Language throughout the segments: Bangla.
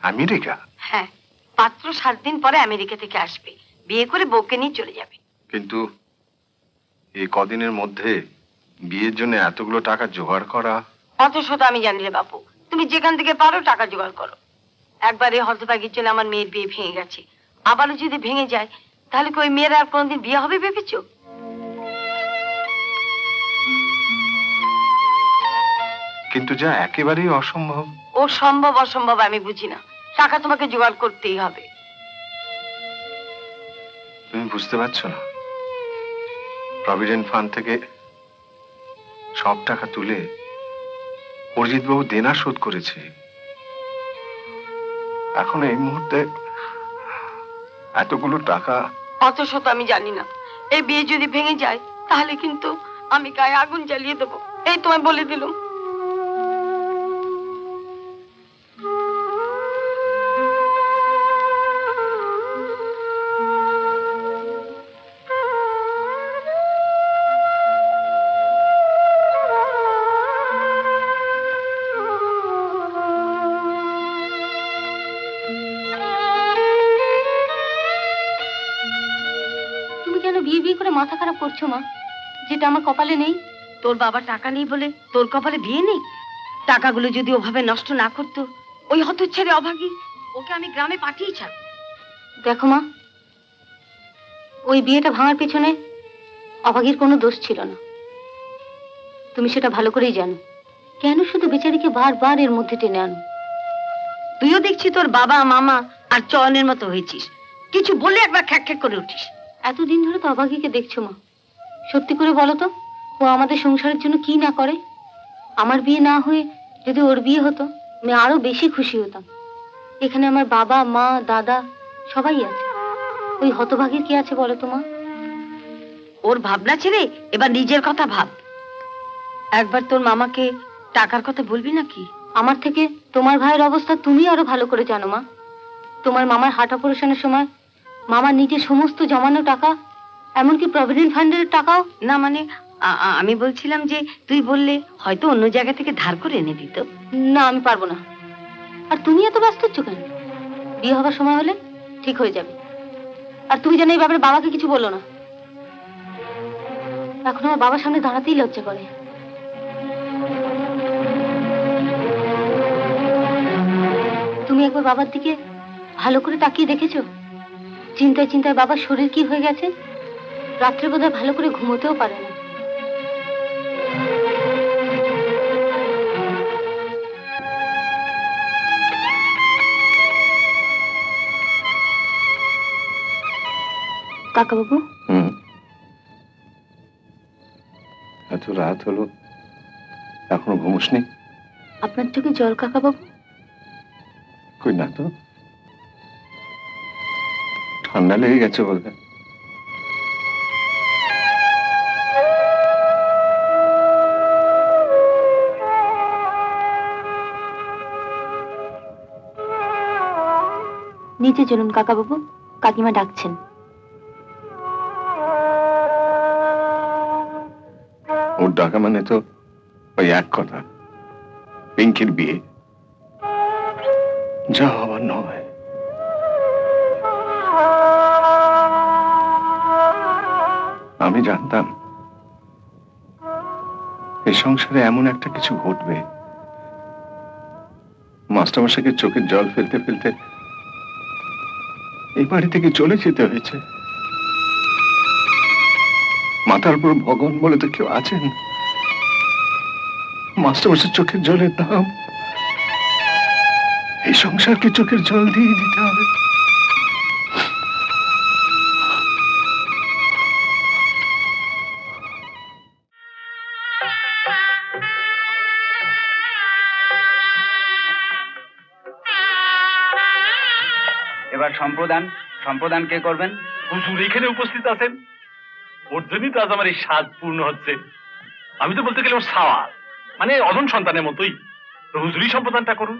আমেরিকা? হ্যাঁ, মাত্র 7 দিন পরে আমেরিকা থেকে আসবে, বিয়ে করে বউকে নিয়ে চলে যাবে। কিন্তু এই কদিনের মধ্যে বিয়ের জন্য এতগুলো টাকা জোগাড় করা। অত শত আমি জানি রে বাপু, তুমি যেখান থেকে পারো টাকা জোগাড় করো। একবার এই হতভাগীর জন্য আমার মেয়ের বিয়ে ভেঙে গেছে, আবারও যদি ভেঙে যায় তাহলে কি ওই মেয়ের আর কোনোদিন বিয়ে হবে ভেবেছো? কিন্তু যা একেবারেই অসম্ভব। ও সম্ভব অসম্ভব আমি বুঝি না, টাকা তোমাকে জোগাড় করতেই হবে। তুমি বুঝতে পারছো না, প্রভিডেন্ট ফান্ড থেকে সব টাকা তুলে অরিজিৎ বাবু দেনা শোধ করেছে। এখন এই মুহূর্তে এতগুলো টাকা। অত শত আমি জানি না, এই বিয়ে যদি ভেঙে যায় তাহলে কিন্তু আমি গায়ে আগুন জ্বালিয়ে দেবো, এই তোমায় বলে দিলাম। মাথা খারাপ করছো মা, যেটা আমার কপালে নেই। তোর বাবা টাকা নেই বলে তোর কপালে বিয়ে নেই? টাকাগুলো যদি ওভাবে নষ্ট না করতো, ওই হতচ্ছাড়ি অভাগী ওকে আমি গ্রামে পাঠিয়ে ছাড়। দেখো মা, ওই বিয়েটা ভাঙার পেছনে অভাগীর কোনো দোষ ছিল না, তুমি সেটা ভালো করেই জানো। কেন শুধু বেচারিকে বারবার এর মধ্যে টেনে আনো? তুইও দেখছি তোর বাবা মামা আর চয়নের মতো হয়েছিস, কিছু বলে একবার খ্যাক খ্যাক করে উঠিস। এতদিন ধরে তো অভাগীকে দেখছো মা, সত্যি করে বলো তো, ও আমাদের সংসারের জন্য কি না করে? আমার বিয়ে না হয়ে যদি ওর বিয়ে হতো, আমি আরো বেশি খুশি হতাম। এখানে আমার বাবা মা দাদা সবাই আছে, ওই হতভাগীর কি আছে বলো তো মা? ওর ভাবনা ছেড়ে এবার নিজের কথা ভাব। একবার তোর মামাকে টাকার কথা বলবি নাকি? আমার থেকে তোমার ভাইয়ের অবস্থা তুমি আরো ভালো করে জানো মা। তোমার মামার হার্ট অপারেশনের সময় মামা নিজের সমস্ত জমানো টাকা, এমনকি প্রভিডেন্ট ফান্ডের টাকাও না, মানে আমি বলছিলাম যে তুই বললে হয়তো অন্য জায়গা থেকে ধার করে এনে দিত। না, আমি পারবো না। আর তুমি এত ব্যস্ত হচ্ছ কেন? বিয়ে হবার সময় হলে ঠিক হয়ে যাবে। আর তুমি জানো এই ব্যাপারে বাবাকে কিছু বলো না, এখন আমার বাবার সামনে দাঁড়াতেই লজ্জা করে। তুমি একবার বাবার দিকে ভালো করে তাকিয়ে দেখেছো? চিন্তায় চিন্তায় বাবার শরীর কি হয়ে গেছে, রাত্রে বোধহয় ভালো করে ঘুমোতেও পারে না। কাকা বাবু, এত রাত হলো এখনো ঘুমোসনি? আপনার চোখে জল কাকা বাবু? কই না তো, ঠান্ডা লেগে গেছে বলতে। নিচে চলুন কাকা বাবু, কাকিমা ডাকছেন। ওর ডাকা মানে তো ওই এক কথা, পিঙ্কির বিয়ে। যা হবার নয়। আমি জানতাম এই সংসারে এমন একটা কিছু ঘটবে। মাস্টারমশাইকে চোখের জল ফেলতে ফেলতে এই বাড়ি থেকে চলে যেতে হয়েছে। মাথার উপর ভগবান বলে তো কেউ আছেন? মাস্টারমশাইয়ের চোখের জলের দাম এই সংসারকে চোখের জল দিয়ে দিতে হবে। এবার সম্প্রদান, সম্প্রদান কে করবেন? হুজুর এখানে উপস্থিত আছেন, ওর জন্যই তো আজ আমার এই স্বাদ পূর্ণ হচ্ছে। আমি তো বলতে গেলে ওর সাওয়াল, মানে অদন সন্তানের মতোই। তো হুজুরই সম্প্রদানটা করুন।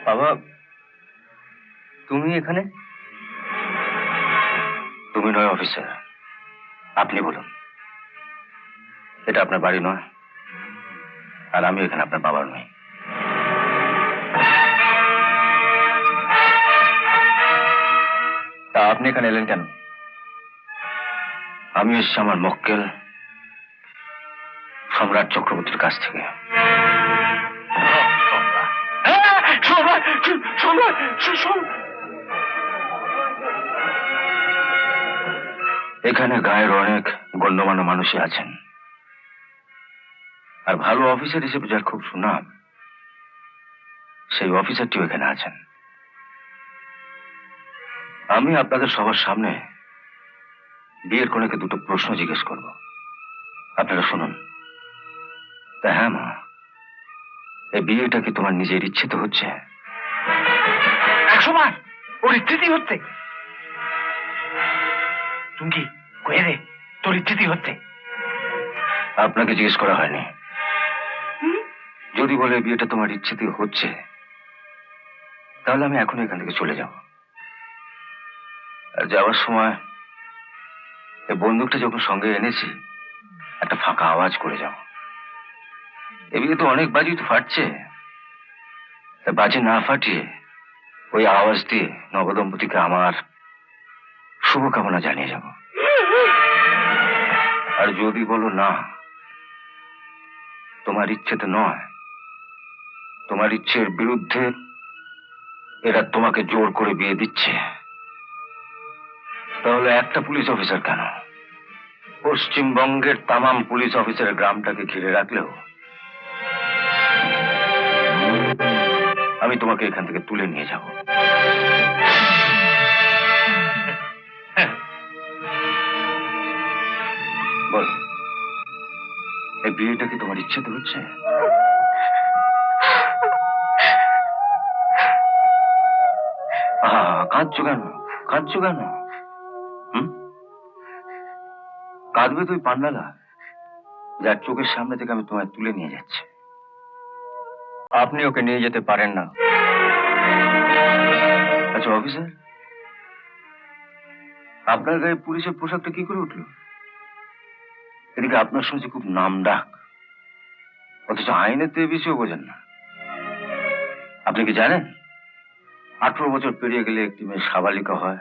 বাবা, তুমি এখানে? তুমি নয় অফিসার, আপনি বলুন। এটা আপনার বাড়ি নয়, আর আমি এখানে আপনার বাবার নই। তা আপনি এখানে এলেন কেন? আমি এসেছি আমার মক্কেল সম্রাট চক্রবর্তীর কাছ থেকে। এখানে গায়ের অনেক গণ্যমান্য মানুষই আছেন, আর ভালো অফিসার হিসেবে যার খুব সুনাম, সেই অফিসারটিও এখানে আছেন। আমি আপনাদের সবার সামনে বিয়ের কনেকে দুটো প্রশ্ন জিজ্ঞেস করব, আপনারা শুনুন। তা হ্যাঁ মা, এই বিয়েটা কি তোমার নিজের ইচ্ছেতে হচ্ছে? 100 বার ওর ইচ্ছেতেই হচ্ছে। চুমকি কয়ে রে, তোর ইচ্ছেতেই হচ্ছে। আপনাকে জিজ্ঞেস করা হয়নি। যদি বলে বিয়েটা তোমার ইচ্ছেতেই হচ্ছে, তাহলে আমি এখন এখান থেকে চলে যাব। আর যাওয়ার সময় এই বন্দুকটা যখন সঙ্গে এনেছি, একটা ফাঁকা আওয়াজ করে যাও। এ বিয়ে তো অনেক বাজি তো ফাটছে, তা বাজি না ফাটিয়ে ওই আওয়াজ দিয়ে নবদম্পতিকে আমার শুভকামনা জানিয়ে যাব। আর যদি বলো না, তোমার ইচ্ছেতে নয়, তোমার ইচ্ছের বিরুদ্ধে এরা তোমাকে জোর করে বিয়ে দিচ্ছে, তাহলে একটা পুলিশ অফিসার কেন, পশ্চিমবঙ্গের তামাম পুলিশ অফিসারের গ্রামটাকে ঘিরে রাখলেও আমি তোমাকে এখান থেকে তুলে নিয়ে যাব। বল, এই বিয়েটা কি তোমার ইচ্ছেতে হচ্ছে? কাঁদছো কেন? কাঁদছো কেন? কাঁদবে তুই পান্ডালা, যার চোখের সামনে থেকে আমি তোমায় তুলে নিয়ে যাচ্ছি। আপনি ওকে নিয়ে যেতে পারেন না। আচ্ছা অফিসার, আপনার গায়ে পুলিশের পোশাকটা কি করে উঠলো? এদিকে আপনার শুনছি খুব নাম ডাক, অথচ আইনের তো বেশিও বোঝেন না। আপনি কি জানেন 18 বছর পেরিয়ে গেলে একটি মেয়ে সাবালিকা হয়,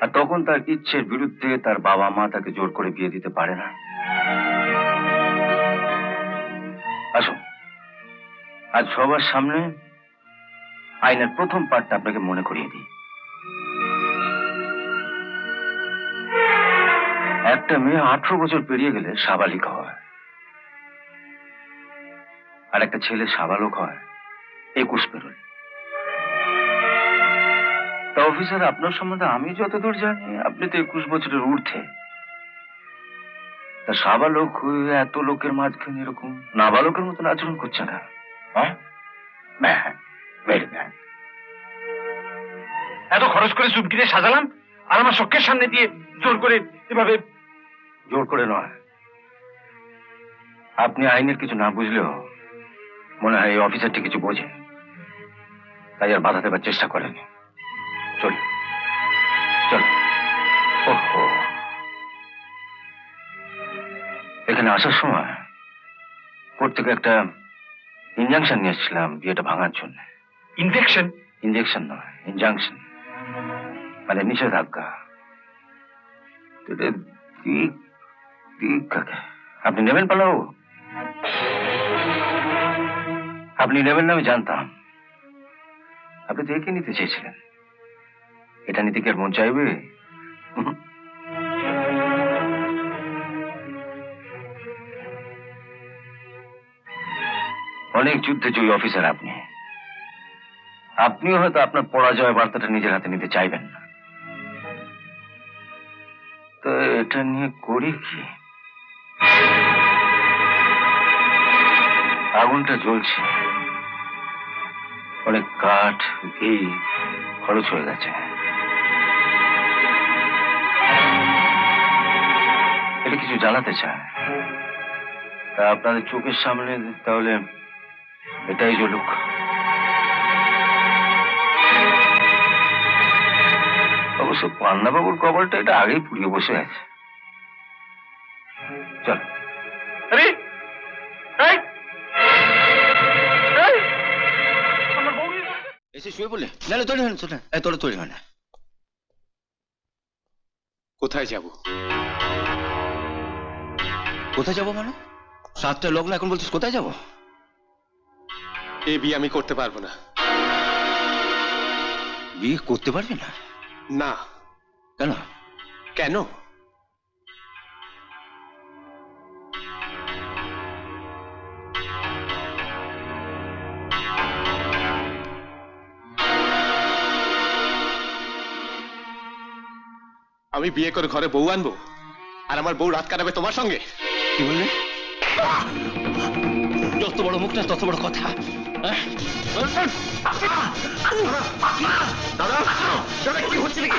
আর তখন তার ইচ্ছের বিরুদ্ধে তার বাবা মা তাকে জোর করে বিয়ে দিতে পারে না। আসুন, আজ সবার সামনে আইনের প্রথম পার্টটা আপনাকে মনে করিয়ে দিই। একটা মেয়ে 18 বছর পেরিয়ে গেলে সাবালিকা হয়, আর একটা ছেলে সাবালক হয় 21 পেরোলে। তা অফিসার, আপনার সম্বন্ধে আমি যতদূর জানি আপনি তো 21 বছরের ঊর্ধ্বে। তা সাবালক হয়ে এত লোকের মাঝখানে এরকম নাবালকের মতন আচরণ করছে না? Very bad. এত খরচ করে চুমকিতে সাজালাম, আর আমার চোখের সামনে দিয়ে জোর করে এভাবে। জোর করে নয়, আপনি আইনের কিছু না বুঝলেও মনে হয় এই অফিসারটি কিছু বোঝে, তাই আর বাধা দেবার চেষ্টা করেনি। চল চল। ওহো, এখানে আসার সময় কোর্ট থেকে একটা ইনজাংশন নিয়ে এসেছিলাম বিয়েটা ভাঙার জন্য। ইনজেকশন? ইনজেকশন নয়, ইনজাংশন, মানে নিষেধাজ্ঞা। আপনি নেবেন পালাবো? আপনি নেবেন না আমি জানতাম। আপনি তো একে নিতে চেয়েছিলেন, এটা নিতে কি আর মন চাইবে? অনেক যুদ্ধে জয়ী অফিসার আপনি, আপনিও হয়তো আপনার পরাজয় বার্তাটা নিজের হাতে নিতে চাইবেন না। তো এটা নিয়ে করি কি? আগুনটা জ্বলছে, অনেক কাঠ ঘি খরচ হয়ে গেছে। এটা কিছু জানাতে চায়, তা আপনাদের চোখের সামনে তাহলে এটাই জলুক। অবশ্য পান্নাবাবুর কবরটা এটা আগেই পুড়িয়ে বসে আছে। চল। আরে এই! এই! আমার বউ এসে শুয়ে পড়লে? না না, তৈরি হয় না, তোরা তৈরি হয় না। কোথায় যাব? কোথায় যাবো মানে? 7টা লগ্ন, এখন বলছিস কোথায় যাবো? এই বিয়ে আমি করতে পারবো না। বিয়ে করতে পারবি না? না। কেন? কেন? আমি বিয়ে করে ঘরে বউ আনবো আর আমার বউ রাত কাটাবে তোমার সঙ্গে? কি বললি? যত বড় মুখটা তত বড় কথা। কি হচ্ছে নাকি?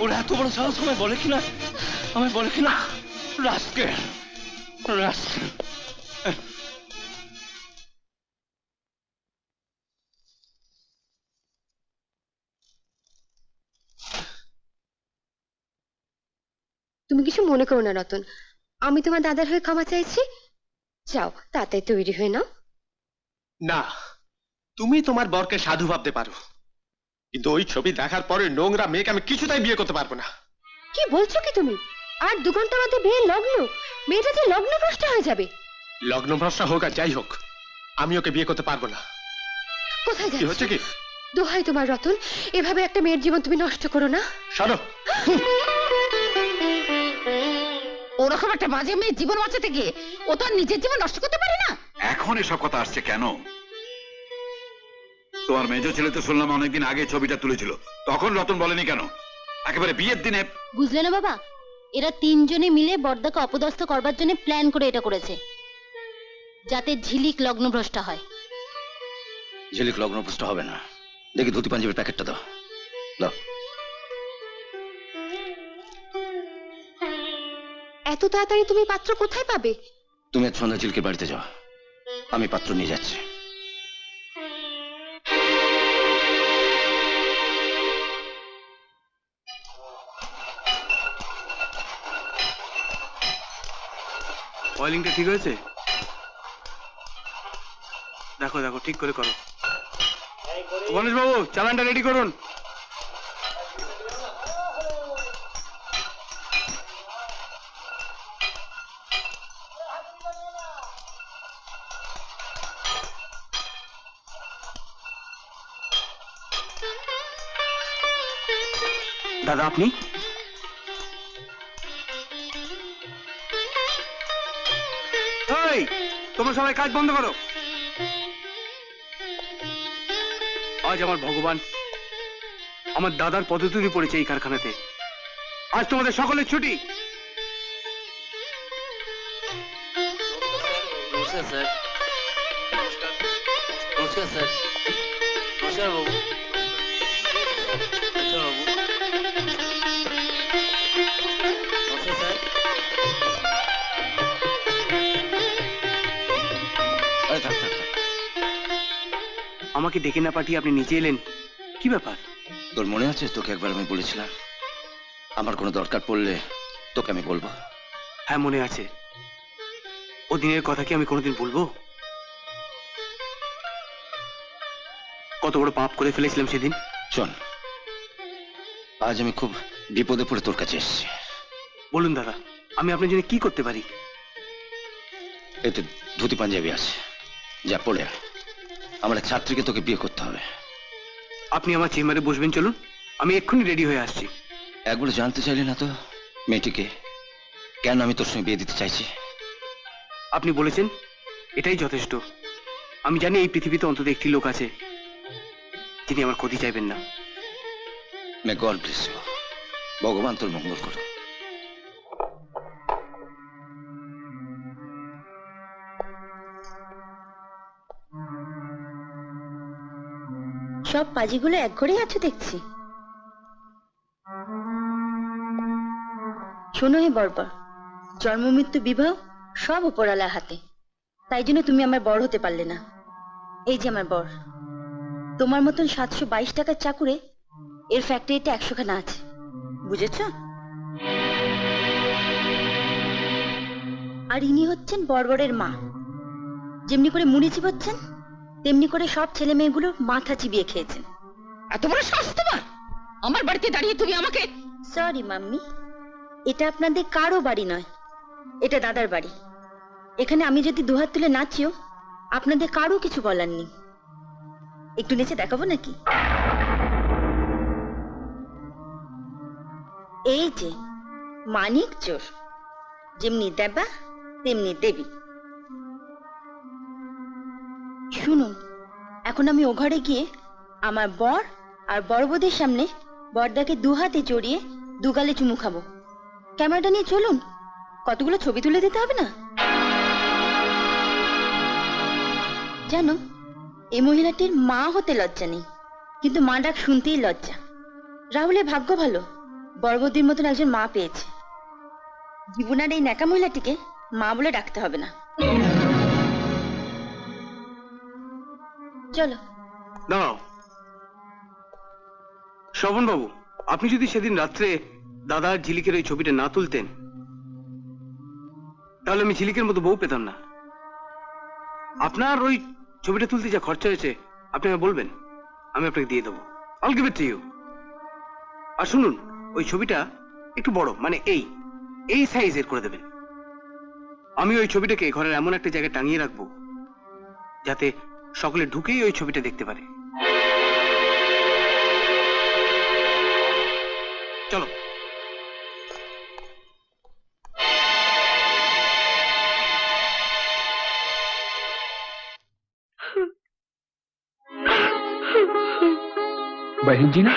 ওরা এত বড় সাহস আমায় বলে কিনা, রাস্কেল, রাস্কেল। তুমি কিছু মনে করো না রতন, আমি তোমার দাদার হয়ে ক্ষমা চাইছি। যাও তাড়াতাড়ি তৈরি হয়ে নাও। না, তুমি তোমার বরকে সাধু ভাবতে পারো, কিন্তু ওই ছবি দেখার পরে নোংরা মেয়েকে আমি কিছুতেই বিয়ে করতে পারবো না। কি বলছো কি তুমি? আর 2 ঘন্টা বাদে বিয়ে লগ্ন, মেয়েটা যে লগ্নভ্রষ্ট হয়ে যাবে। লগ্ন ভ্রষ্টা হোক আর যাই হোক, আমি ওকে বিয়ে করতে পারবো না। কোথায় কি হচ্ছে যাচ্ছ? কি? দোহাই তোমার রতন, এভাবে একটা মেয়ের জীবন তুমি নষ্ট করো না। সরো। ওরকম একটা বাজে মেয়ের জীবন বাঁচাতে গিয়ে ও তো আর নিজের জীবন নষ্ট করতে পারে না। এখন এসব কথা আসছে কেন? তোমার মেজ ছেলে তো শুনলাম অনেকদিন আগে ছবিটা তুলেছিল, তখন রতন বলেনি কেন? একেবারে বিয়ের দিনে। বুঝলে না বাবা, এরা 3 জনে মিলে বর্দাকে অপদস্থ করবার জন্য প্ল্যান করে এটা করেছে, যাতে ঝিলিক লগ্নভ্রষ্টা হয়। ঝিলিক লগ্নভ্রষ্ট হবে না। দেখি ধুতি পাঞ্জাবির প্যাকেটটা দাও, দাও। এত তাড়াতাড়ি তুমি পাত্র কোথায় পাবে? তুমি আজ সন্ধ্যা ঝিলিকের বাড়িতে যাও, আমি পাত্র নিয়ে যাচ্ছি। অয়েলিংটা ঠিক হয়েছে? দেখো দেখো ঠিক করে করো। গণেশ বাবু, চালানটা রেডি করুন। দাদা আপনি? তোমরা সবাই কাজ বন্ধ করো। আজ আমার ভগবান আমার দাদার পদতুলি পড়েছে এই কারখানাতে। আজ তোমাদের সকলের ছুটি। নমস্কার স্যার। নমস্কার স্যার। নমস্কার বাবু। নমস্কার বাবু। নমস্কার স্যার। আরে থাক থাক থাক। আমাকে ডেকে না পাঠিয়ে আপনি নিচে এলেন, কি ব্যাপার? তোর মনে আছে তোকে একবার আমি বলেছিলাম আমার কোনো দরকার পড়লে তোকে আমি বলবো? হ্যাঁ মনে আছে। ও দিনের কথা কি আমি কোনোদিন ভুলবো? কত বড় পাপ করে ফেলেছিলাম সেদিন। শোন, আজ আমি খুব বিপদে পড়ে তোর কাছে এসেছি। বলুন দাদা, আমি আপনার জন্য কি করতে পারি? এতে ধুতি পাঞ্জাবি আছে, যা পড়ে আয়। আমার এক ছাত্রীকে তোকে বিয়ে করতে হবে। আপনি আমার চেম্বারে বসবেন, চলুন, আমি এক্ষুনি রেডি হয়ে আসছি। একবার জানতে চাইলি না তো মেয়েটিকে কেন আমি তোর সঙ্গে বিয়ে দিতে চাইছি? আপনি বলেছেন এটাই যথেষ্ট। আমি জানি এই পৃথিবীতে অন্তত একটি লোক আছে যিনি আমার ক্ষতি চাইবেন না। May God bless you. ভগবান তোর মঙ্গল করো। সব পাজিগুলো এক ঘরেই আছো দেখছি। শোনো হে বর্বর, জন্ম মৃত্যু বিবাহ সব উপরালার হাতে, তাই জন্য তুমি আমার বর হতে পারলে না। এই যে আমার বর, তোমার মতন 722 টাকার চাকুরে এর ফ্যাক্টরিতে 100 খানা আছে, বুঝেছ? আর ইনি হচ্ছেন বর্বরের মা। যেমনি করে মুড়ি চিবাচ্ছেন তেমনি করে সব ছেলে মেয়েগুলো মাথা চিবিয়ে খেয়েছেন। এত বড় সাহস তোমার আমার বাড়িতে দাঁড়িয়ে তুমি আমাকে? সরি মাম্মি, এটা আপনাদের কারো বাড়ি নয়, এটা দাদার বাড়ি। এখানে আমি যদি দুহাত তুলে নাচিও আপনাদের কারো কিছু বলার নেই। একটু নেচে দেখাবো নাকি? এই যে মানিক চোর, যেমনি দেবা তেমনি দেবী। শুনুন, এখন আমি ও ঘরে গিয়ে আমার বর আর বড়বদের সামনে বরদাকে দুহাতে জড়িয়ে দুগালে চুমু খাবো। ক্যামেরাটা নিয়ে চলুন, কতগুলো ছবি তুলে দিতে হবে না? জানো, এই মহিলাটির মা হতে লজ্জা নেই, কিন্তু মা ডাক শুনতেই লজ্জা। রাহুলের ভাগ্য ভালো, বড়বদির মতন একজন মা পেয়েছে। জীবনার এই ন্যাকা মহিলাটিকে মা বলে ডাকতে হবে না। চলো। দাঁড়াও শ্রবণ বাবু, আপনি যদি সেদিন রাত্রে দাদার ঝিলিকের ওই ছবিটা না তুলতেন তাহলে আমি ঝিলিকের মতো বউ পেতাম না। আপনার ওই ছবিটা তুলতে যা খরচা হয়েছে আপনি আমায় বলবেন, আমি আপনাকে দিয়ে দেবো। I'll give it to you. আর শুনুন, ওই ছবিটা একটু বড়, মানে এই সাইজের করে দেবেন। আমি ওই ছবিটাকে ঘরের এমন একটা জায়গায় টাঙিয়ে রাখবো যাতে সকলে ঢুকেই ওই ছবিটা দেখতে পারে। চলো। बहन जी ना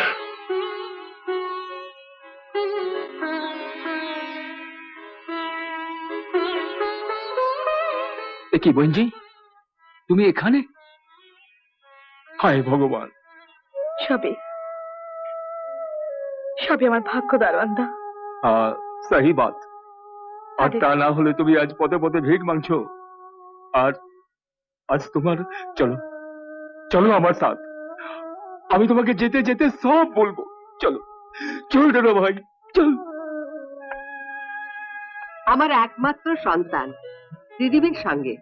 কি বোন জি, তুমি এখানে? হায় ভগবান, সবে আমার ভাগ্য দারোয়ানদা। সহি বাত। আর তা না হলে তুমি আজ পথে পথে ভিক মাংছো। আর আজ তোমার, চলো চলো আমার সাথ, আমি তোমাকে যেতে যেতে সব বলবো। চলো চল না ভাই, চল। আমার একমাত্র সন্তান ত্রিদিবীর সঙ্গে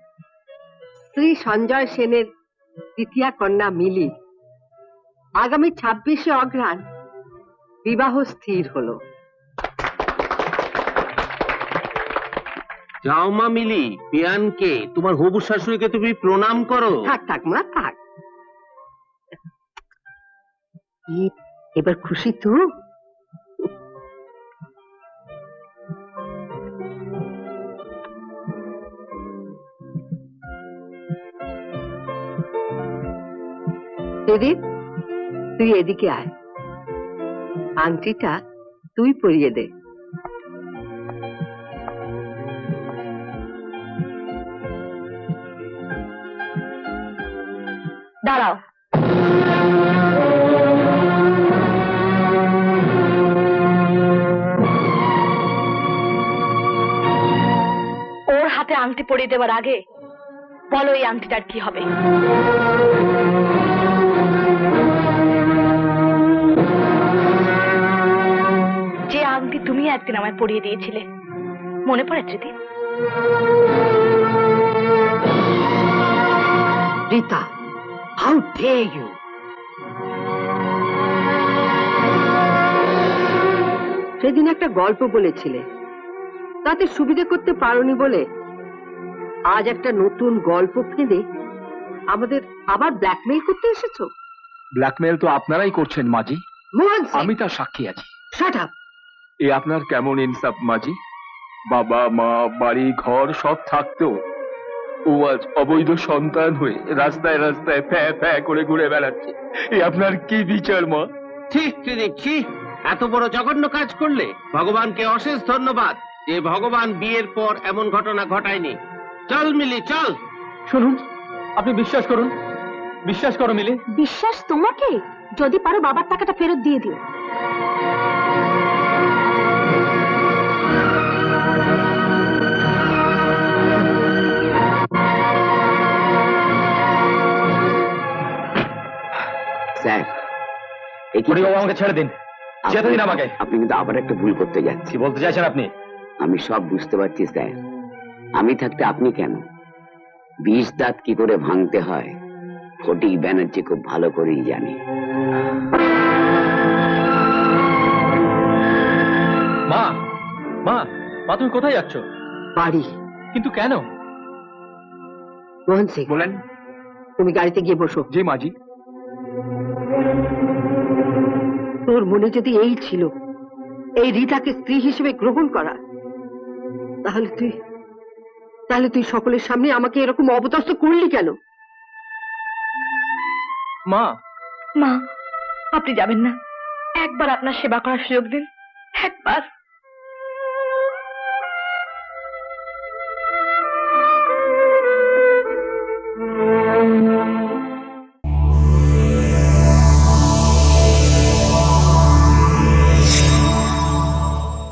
শ্রী সঞ্জয় সেনের দ্বিতীয়া কন্যা মিলি আগামী 26শে অঘ্রাণ বিবাহ স্থির হলো। যাও মা মিলি, বিয়ানকে তোমার হবু শাশুড়িকে তুমি প্রণাম করো। থাক থাক মা থাক। এবার খুশি তো? দিদি, তুই এদিকে আয়, আংটিটা তুই পরিয়ে দে। দাঁড়াও, ওর হাতে আংটি পরিয়ে দেওয়ার আগে বলো এই আংটিটার কি হবে? যে আংটি তুমি একদিন আমায় পরিয়ে দিয়েছিলে, মনে পড়ে স্মৃতি? Rita, how dare you! সেদিন একটা গল্প বলেছিলে, তাতে সুবিধা করতে পারোনি বলে আজ একটা নতুন গল্প ফেলে আমাদের আবার ব্ল্যাকমেইল করতে এসেছো। ব্ল্যাকমেইল তো আপনারাই করছেন মাজি, মোহন সিং, আমি তার সাক্ষী আছি। Shut up! এ আপনার কেমন ইনসাফ মাজি? বাবা মা বাড়ি ঘর সব থাকতেও ও আজ অবৈধ সন্তান হয়ে রাস্তায় রাস্তায় ফ্যা ফ্যা করে ঘুরে বেড়াচ্ছে। এ আপনার কি বিচার মা? ঠিক দেখছি এত বড় জঘন্য কাজ করলে ভগবানকে অশেষ ধন্যবাদ যে ভগবান বিয়ের পর এমন ঘটনা ঘটায়নি। চল মিলি চল। শুনুন, আপনি বিশ্বাস করুন, বিশ্বাস করো মিলি। বিশ্বাস তোমাকে? যদি পারো বাবার টাকাটা ফেরত দিয়ে দিও। স্যার আমাকে ছেড়ে দিন, যেতে দিন আমাকে। আপনি কিন্তু আবার একটা ভুল করতে যাচ্ছেন। কি বলতে চাইছেন আপনি? আমি সব বুঝতে পারছি স্যার, আমি থাকতে আপনি কেন, 20 দাঁত কি করে ভাঙতে হয় ফটিক ব্যানার্জি খুব ভালো করেই জানে। মা, মা, মা তুমি কোথায় যাচ্ছ? বাড়ি। কিন্তু কেন? মোহন সিং, বলেন। তুমি গাড়িতে গিয়ে বসো। জি মাজি। তোর মনে যদি এই ছিল এই রীতাকে স্ত্রী হিসেবে গ্রহণ করা, তাহলে তুই সকলের সামনে আমাকে এরকম অপদস্থ করলি কেন? মা, মা, আপনি যাবেন না। একবার আপনার সেবা করার সুযোগ দিন, একবার।